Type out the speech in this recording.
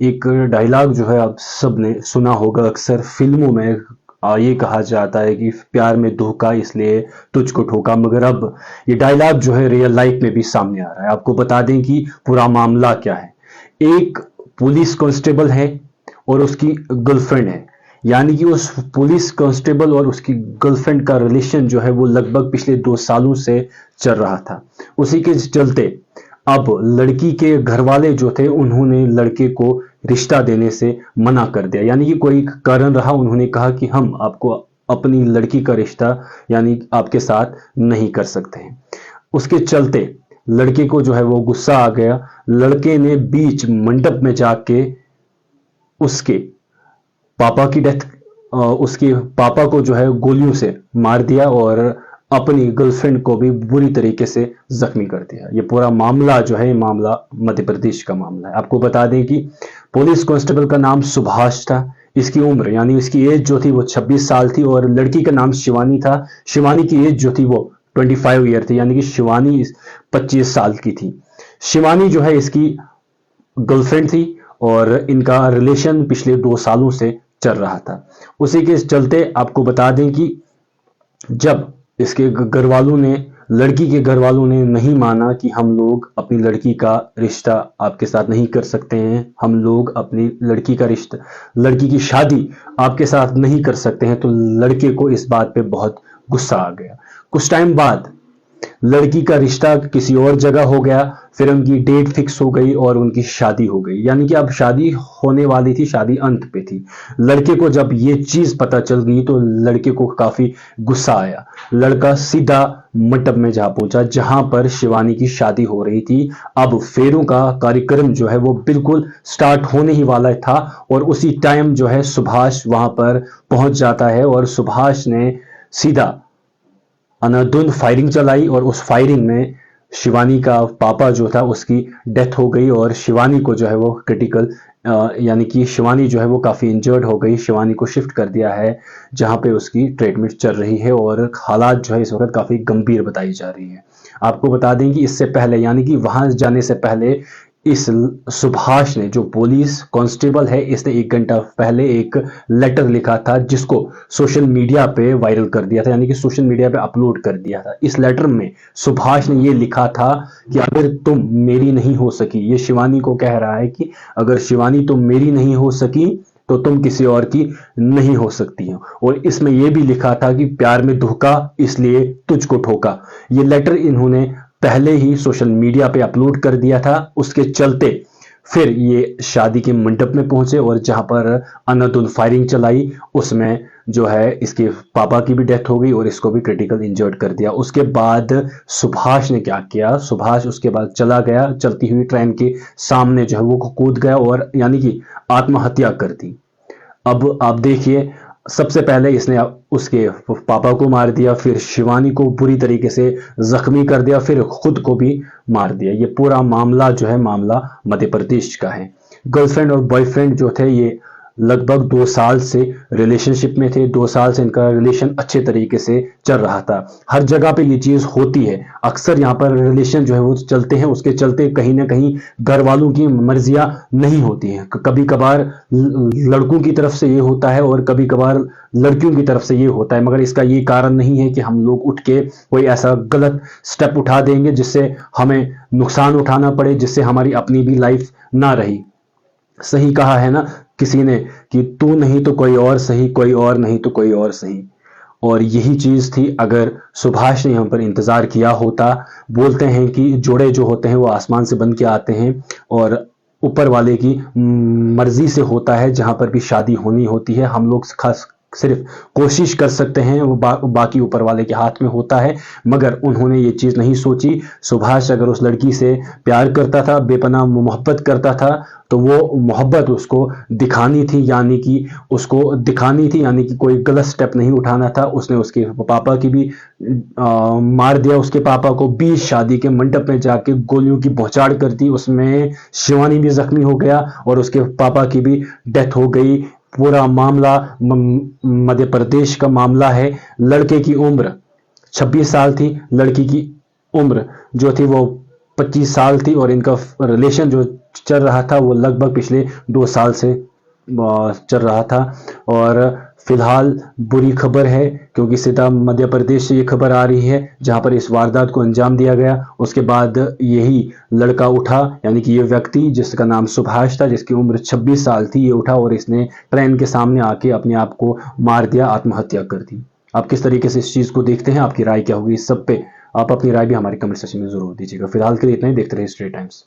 एक डायलॉग जो है आप सबने सुना होगा, अक्सर फिल्मों में ये कहा जाता है कि प्यार में धोखा इसलिए तुझको ठोका, मगर अब ये डायलॉग जो है रियल लाइफ में भी सामने आ रहा है। आपको बता दें कि पूरा मामला क्या है। एक पुलिस कांस्टेबल है और उसकी गर्लफ्रेंड है, यानी कि उस पुलिस कांस्टेबल और उसकी गर्लफ्रेंड का रिलेशन जो है वो लगभग पिछले 2 सालों से चल रहा था। उसी के चलते अब लड़की के घर वाले जो थे उन्होंने लड़के को रिश्ता देने से मना कर दिया, यानी कि कोई कारण रहा, उन्होंने कहा कि हम आपको अपनी लड़की का रिश्ता यानी आपके साथ नहीं कर सकते हैं। उसके चलते लड़के को जो है वो गुस्सा आ गया। लड़के ने बीच मंडप में जाके उसके पापा की डेथ उसके पापा को जो है गोलियों से मार दिया और अपनी गर्लफ्रेंड को भी बुरी तरीके से जख्मी कर दिया। ये पूरा मामला जो है, मामला मध्य प्रदेश का मामला है। आपको बता दें कि पुलिस कांस्टेबल का नाम सुभाष था। इसकी उम्र यानी इसकी एज जो थी वो 26 साल थी और लड़की का नाम शिवानी था। शिवानी की एज जो थी वो 25 ईयर थी, यानी कि शिवानी 25 साल की थी। शिवानी जो है इसकी गर्लफ्रेंड थी और इनका रिलेशन पिछले 2 सालों से चल रहा था। उसी के चलते आपको बता दें कि जब इसके घर वालों ने लड़की के घर वालों ने नहीं माना कि हम लोग अपनी लड़की का रिश्ता आपके साथ नहीं कर सकते हैं, हम लोग अपनी लड़की का रिश्ता लड़की की शादी आपके साथ नहीं कर सकते हैं, तो लड़के को इस बात पे बहुत गुस्सा आ गया। कुछ टाइम बाद लड़की का रिश्ता किसी और जगह हो गया, फिर उनकी डेट फिक्स हो गई और उनकी शादी हो गई, यानी कि अब शादी होने वाली थी, शादी अंत पे थी। लड़के को जब ये चीज पता चल गई तो लड़के को काफी गुस्सा आया। लड़का सीधा मंडप में जा पहुंचा जहां पर शिवानी की शादी हो रही थी। अब फेरों का कार्यक्रम जो है वो बिल्कुल स्टार्ट होने ही वाला था और उसी टाइम जो है सुभाष वहां पर पहुंच जाता है और सुभाष ने सीधा अनाधुन फायरिंग चलाई और उस फायरिंग में शिवानी का पापा जो था उसकी डेथ हो गई और शिवानी को जो है वो क्रिटिकल यानी कि शिवानी जो है वो काफ़ी इंजर्ड हो गई। शिवानी को शिफ्ट कर दिया है जहां पे उसकी ट्रीटमेंट चल रही है और हालात जो है इस वक्त काफ़ी गंभीर बताई जा रही है। आपको बता दें कि इससे पहले यानी कि वहां जाने से पहले इस सुभाष ने, जो पुलिस कांस्टेबल है, इसने 1 घंटा पहले एक लेटर लिखा था जिसको सोशल मीडिया पे वायरल कर दिया था, यानी कि सोशल मीडिया पे अपलोड कर दिया था। इस लेटर में सुभाष ने ये लिखा था कि अगर तुम मेरी नहीं हो सकी, ये शिवानी को कह रहा है कि अगर शिवानी तुम मेरी नहीं हो सकी तो तुम किसी और की नहीं हो सकती हो। और इसमें यह भी लिखा था कि प्यार में धोखा इसलिए तुझको ठोका। ये लेटर इन्होंने पहले ही सोशल मीडिया पे अपलोड कर दिया था। उसके चलते फिर ये शादी के मंडप में पहुंचे और जहां पर अनाधुन फायरिंग चलाई उसमें जो है इसके पापा की भी डेथ हो गई और इसको भी क्रिटिकल इंजर्ड कर दिया। उसके बाद सुभाष ने क्या किया, सुभाष उसके बाद चला गया, चलती हुई ट्रेन के सामने जो है वो कूद गया और यानी कि आत्महत्या कर दी। अब आप देखिए, सबसे पहले इसने उसके पापा को मार दिया, फिर शिवानी को बुरी तरीके से जख्मी कर दिया, फिर खुद को भी मार दिया। ये पूरा मामला जो है, मामला मध्य प्रदेश का है। गर्लफ्रेंड और बॉयफ्रेंड जो थे ये लगभग 2 साल से रिलेशनशिप में थे। 2 साल से इनका रिलेशन अच्छे तरीके से चल रहा था। हर जगह पे ये चीज होती है, अक्सर यहाँ पर रिलेशन जो है वो चलते हैं, उसके चलते कहीं ना कहीं घर वालों की मर्जियां नहीं होती हैं। कभी कभार लड़कों की तरफ से ये होता है और कभी कभार लड़कियों की तरफ से ये होता है, मगर इसका ये कारण नहीं है कि हम लोग उठ के कोई ऐसा गलत स्टेप उठा देंगे जिससे हमें नुकसान उठाना पड़े, जिससे हमारी अपनी भी लाइफ ना रही। सही कहा है ना किसी ने कि तू नहीं तो कोई और सही, कोई और नहीं तो कोई और सही। और यही चीज थी। अगर सुभाष ने यहाँ पर इंतजार किया होता, बोलते हैं कि जोड़े जो होते हैं वो आसमान से बन के आते हैं और ऊपर वाले की मर्जी से होता है। जहां पर भी शादी होनी होती है हम लोग खास सिर्फ कोशिश कर सकते हैं, वो बाकी ऊपर वाले के हाथ में होता है। मगर उन्होंने ये चीज नहीं सोची। सुभाष अगर उस लड़की से प्यार करता था, बेपनाह मोहब्बत करता था, तो वो मोहब्बत उसको दिखानी थी, यानी कि यानी कि कोई गलत स्टेप नहीं उठाना था। उसने उसके पापा की भी मार दिया, उसके पापा को बीच शादी के मंडप में जाके गोलियों की बौछार कर दी। उसमें शिवानी भी जख्मी हो गया और उसके पापा की भी डेथ हो गई। पूरा मामला मध्य प्रदेश का मामला है। लड़के की उम्र 26 साल थी, लड़की की उम्र जो थी वो 25 साल थी और इनका रिलेशन जो चल रहा था वो लगभग पिछले 2 साल से चल रहा था। और फिलहाल बुरी खबर है क्योंकि सीधा मध्य प्रदेश से ये खबर आ रही है जहां पर इस वारदात को अंजाम दिया गया। उसके बाद यही लड़का उठा, यानी कि ये व्यक्ति जिसका नाम सुभाष था, जिसकी उम्र 26 साल थी, ये उठा और इसने ट्रेन के सामने आके अपने आप को मार दिया, आत्महत्या कर दी। आप किस तरीके से इस चीज को देखते हैं? आपकी राय क्या होगी इस सब पे? आप अपनी राय भी हमारे कमेंट सेक्शन में जरूर दीजिएगा। फिलहाल के लिए इतना ही। देखते रहिए स्ट्रेट टाइम्स।